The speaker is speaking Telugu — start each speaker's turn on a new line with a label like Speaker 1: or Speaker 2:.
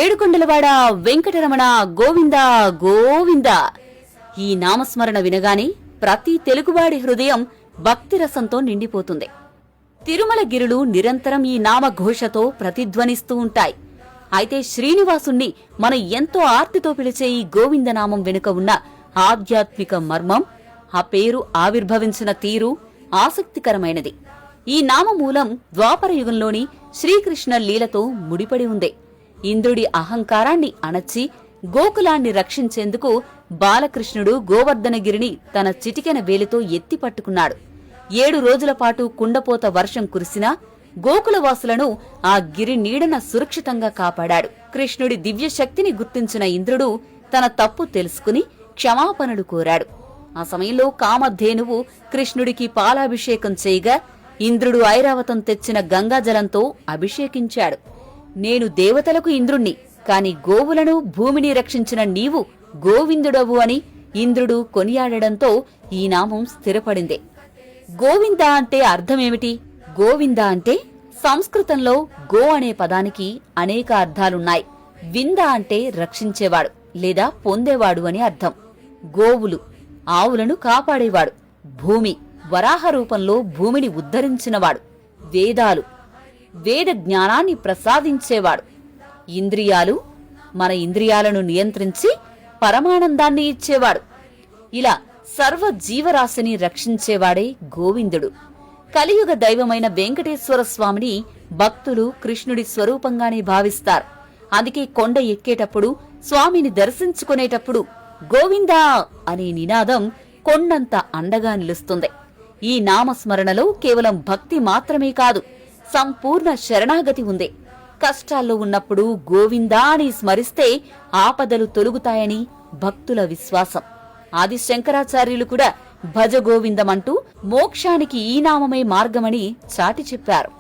Speaker 1: ఏడుకొండలవాడ వెంకటరమణ గోవింద గోవింద. ఈ నామస్మరణ వినగానే ప్రతి తెలుగువాడి హృదయం భక్తిరసంతో నిండిపోతుంది. తిరుమలగిరులు నిరంతరం ఈ నామఘోషతో ప్రతిధ్వనిస్తూ ఉంటాయి. అయితే శ్రీనివాసుణ్ణి మనం ఎంతో ఆర్తితో పిలిచే ఈ గోవిందనామం వెనుక ఉన్న ఆధ్యాత్మిక మర్మం, ఆ పేరు ఆవిర్భవించిన తీరు ఆసక్తికరమైనది. ఈ నామమూలం ద్వాపరయుగంలోని శ్రీకృష్ణ లీలతో ముడిపడి ఉంది. ఇంద్రుడి అహంకారాన్ని అణచి గోకులాన్ని రక్షించేందుకు బాలకృష్ణుడు గోవర్ధనగిరిని తన చిటికెన వేలితో ఎత్తి పట్టుకున్నాడు. 7 రోజుల పాటు కుండపోత వర్షం కురిసినా గోకులవాసులను ఆ గిరి నీడన సురక్షితంగా కాపాడాడు. కృష్ణుడి దివ్యశక్తిని గుర్తించిన ఇంద్రుడు తన తప్పు తెలుసుకుని క్షమాపణలు కోరాడు. ఆ సమయంలో కామధేనువు కృష్ణుడికి పాలాభిషేకం చేయగా ఇంద్రుడు ఐరావతం తెచ్చిన గంగాజలంతో అభిషేకించాడు. నేను దేవతలకు ఇంద్రుణ్ణి, కాని గోవులను భూమిని రక్షించిన నీవు గోవిందుడవు అని ఇంద్రుడు కొనియాడడంతో ఈ నామం స్థిరపడింది. గోవింద అంటే అర్థమేమిటి? గోవింద అంటే సంస్కృతంలో గో అనే పదానికి అనేక అర్థాలున్నాయి. వింద అంటే రక్షించేవాడు లేదా పొందేవాడు అని అర్థం. గోవులు ఆవులను కాపాడేవాడు. భూమి వరాహ రూపంలో భూమిని ఉద్ధరించినవాడు. వేదాలు వేద జ్ఞానాన్ని ప్రసాదించేవాడు. ఇంద్రియాలు మన ఇంద్రియాలను నియంత్రించి పరమానందాన్ని ఇచ్చేవాడు. ఇలా సర్వ జీవరాశిని రక్షించేవాడే గోవిందుడు. కలియుగ దైవమైన వెంకటేశ్వర స్వామిని భక్తులు కృష్ణుడి స్వరూపంగానే భావిస్తారు. అందుకే కొండ ఎక్కేటప్పుడు, స్వామిని దర్శించుకునేటప్పుడు గోవిందా అనే నినాదం కొండంత అండగా నిలుస్తుంది. ఈ నామస్మరణలో కేవలం భక్తి మాత్రమే కాదు, సంపూర్ణ శరణాగతి ఉంది. కష్టాల్లో ఉన్నప్పుడు గోవిందా అని స్మరిస్తే ఆపదలు తొలగుతాయని భక్తుల విశ్వాసం. ఆది శంకరాచార్యులు కూడా భజ గోవిందమంటూ మోక్షానికి ఈ నామమే మార్గమని చాటి చెప్పారు.